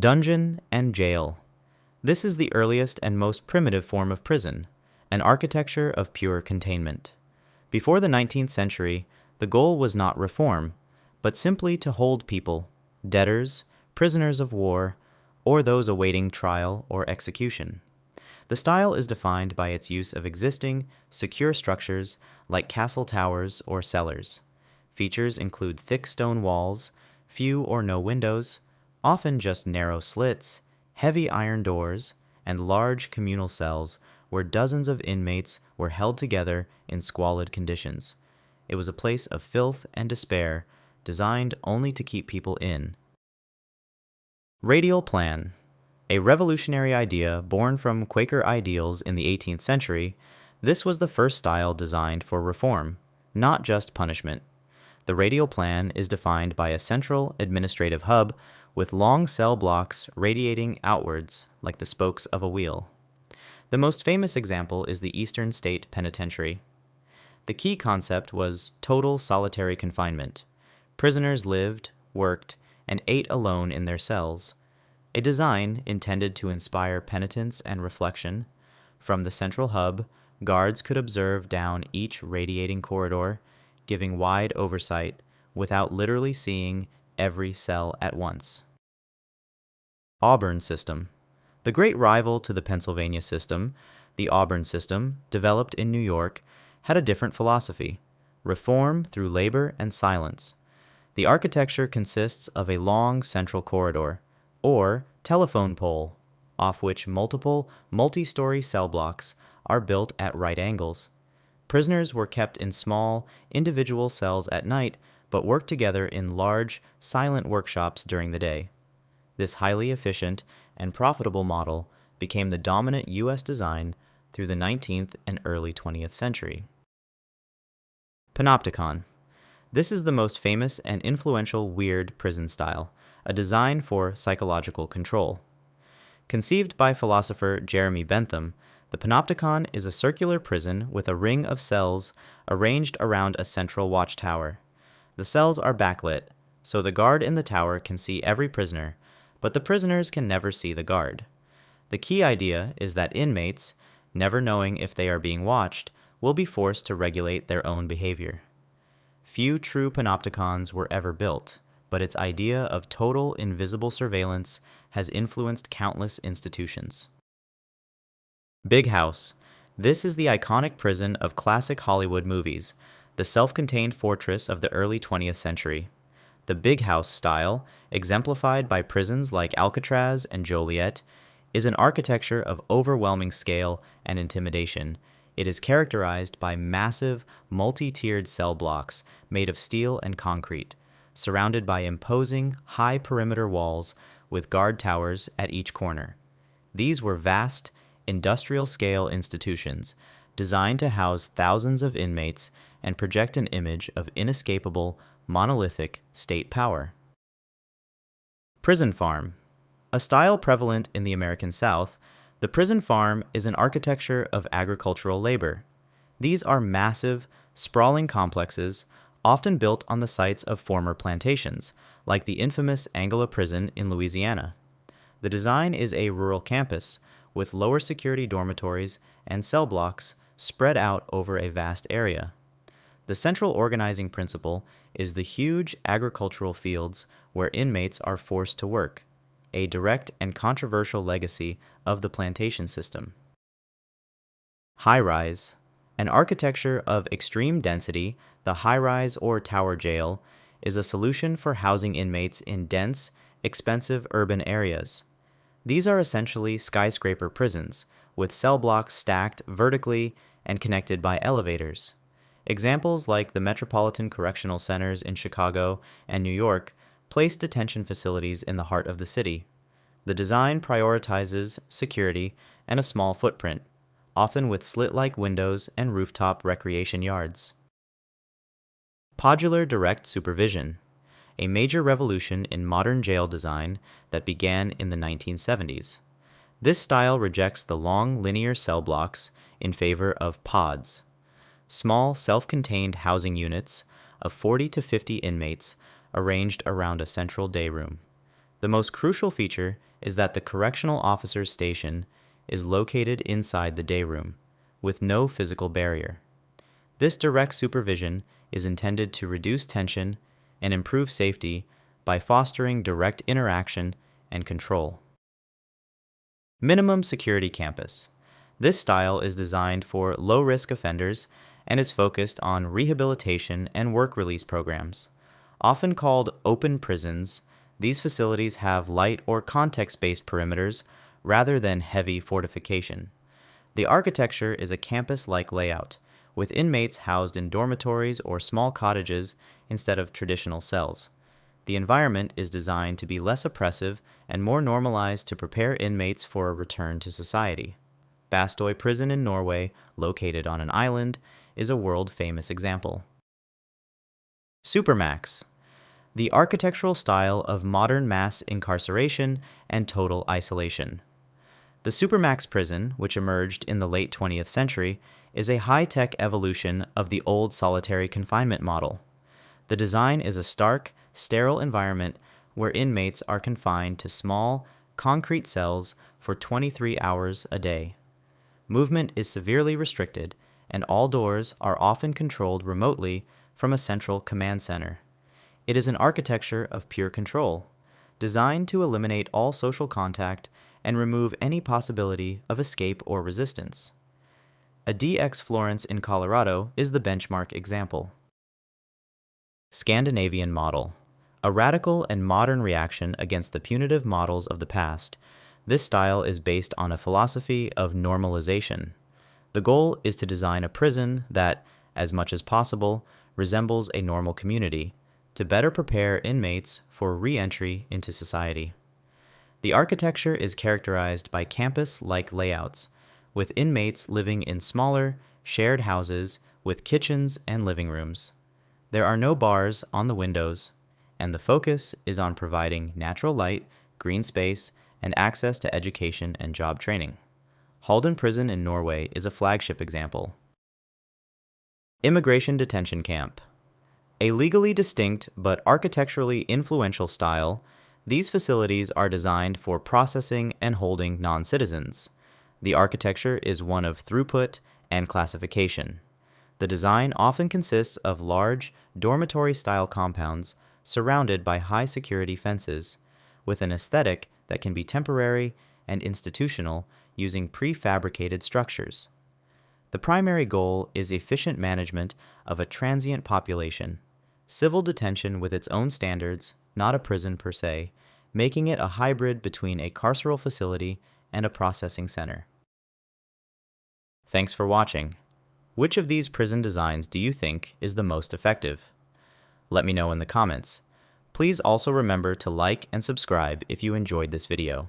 Dungeon and jail. This is the earliest and most primitive form of prison, an architecture of pure containment. Before the 19th century, the goal was not reform, but simply to hold people, debtors, prisoners of war, or those awaiting trial or execution. The style is defined by its use of existing, secure structures like castle towers or cellars. Features include thick stone walls, few or no windows, often just narrow slits, heavy iron doors, and large communal cells where dozens of inmates were held together in squalid conditions. It was a place of filth and despair, designed only to keep people in. Radial Plan. A revolutionary idea born from Quaker ideals in the 18th century, this was the first style designed for reform, not just punishment. The radial plan is defined by a central administrative hub with long cell blocks radiating outwards like the spokes of a wheel. The most famous example is the Eastern State Penitentiary. The key concept was total solitary confinement. Prisoners lived, worked, and ate alone in their cells, a design intended to inspire penitence and reflection. From the central hub, guards could observe down each radiating corridor, giving wide oversight without literally seeing every cell at once. Auburn System. The great rival to the Pennsylvania system, the Auburn System, developed in New York, had a different philosophy: reform through labor and silence. The architecture consists of a long central corridor, or telephone pole, off which multiple multi-story cell blocks are built at right angles. Prisoners were kept in small, individual cells at night, but worked together in large, silent workshops during the day. This highly efficient and profitable model became the dominant U.S. design through the 19th and early 20th century. Panopticon. This is the most famous and influential weird prison style, a design for psychological control. Conceived by philosopher Jeremy Bentham, the Panopticon is a circular prison with a ring of cells arranged around a central watchtower. The cells are backlit, so the guard in the tower can see every prisoner, but the prisoners can never see the guard. The key idea is that inmates, never knowing if they are being watched, will be forced to regulate their own behavior. Few true panopticons were ever built, but its idea of total invisible surveillance has influenced countless institutions. Big House. This is the iconic prison of classic Hollywood movies, the self-contained fortress of the early 20th century. The Big House style, exemplified by prisons like Alcatraz and Joliet, is an architecture of overwhelming scale and intimidation. It is characterized by massive, multi-tiered cell blocks made of steel and concrete, surrounded by imposing, high-perimeter walls with guard towers at each corner. These were vast, industrial-scale institutions designed to house thousands of inmates and project an image of inescapable, monolithic state power. Prison farm. A style prevalent in the American South, the prison farm is an architecture of agricultural labor. These are massive, sprawling complexes, often built on the sites of former plantations, like the infamous Angela Prison in Louisiana. The design is a rural campus, with lower security dormitories and cell blocks spread out over a vast area. The central organizing principle is the huge agricultural fields where inmates are forced to work, a direct and controversial legacy of the plantation system. High-rise. An architecture of extreme density, the high-rise or tower jail is a solution for housing inmates in dense, expensive urban areas. These are essentially skyscraper prisons, with cell blocks stacked vertically and connected by elevators. Examples like the Metropolitan Correctional Centers in Chicago and New York place detention facilities in the heart of the city. The design prioritizes security and a small footprint, often with slit-like windows and rooftop recreation yards. Podular Direct-Supervision, a major revolution in modern jail design that began in the 1970s. This style rejects the long linear cell blocks in favor of pods, small self-contained housing units of 40 to 50 inmates arranged around a central day room. The most crucial feature is that the correctional officer's station is located inside the day room, with no physical barrier. This direct supervision is intended to reduce tension and improve safety by fostering direct interaction and control. Minimum security campus. This style is designed for low-risk offenders and is focused on rehabilitation and work release programs. Often called open prisons, these facilities have light or context-based perimeters rather than heavy fortification. The architecture is a campus-like layout, with inmates housed in dormitories or small cottages instead of traditional cells. The environment is designed to be less oppressive and more normalized to prepare inmates for a return to society. Bastøy Prison in Norway, located on an island, is a world-famous example. Supermax. The architectural style of modern mass incarceration and total isolation. The Supermax prison, which emerged in the late 20th century, is a high-tech evolution of the old solitary confinement model. The design is a stark, sterile environment where inmates are confined to small, concrete cells for 23 hours a day. Movement is severely restricted, and all doors are often controlled remotely from a central command center. It is an architecture of pure control, designed to eliminate all social contact and remove any possibility of escape or resistance. A DX Florence in Colorado is the benchmark example. Scandinavian Model. A radical and modern reaction against the punitive models of the past, this style is based on a philosophy of normalization. The goal is to design a prison that, as much as possible, resembles a normal community, to better prepare inmates for re-entry into society. The architecture is characterized by campus-like layouts, with inmates living in smaller, shared houses with kitchens and living rooms. There are no bars on the windows, and the focus is on providing natural light, green space, and access to education and job training. Halden Prison in Norway is a flagship example. Immigration Detention Camp. A legally distinct but architecturally influential style, these facilities are designed for processing and holding non-citizens. The architecture is one of throughput and classification. The design often consists of large, dormitory-style compounds surrounded by high-security fences, with an aesthetic that can be temporary and institutional using prefabricated structures. The primary goal is efficient management of a transient population, civil detention with its own standards, not a prison per se, making it a hybrid between a carceral facility and a processing center. Thanks for watching. Which of these prison designs do you think is the most effective? Let me know in the comments. Please also remember to like and subscribe if you enjoyed this video.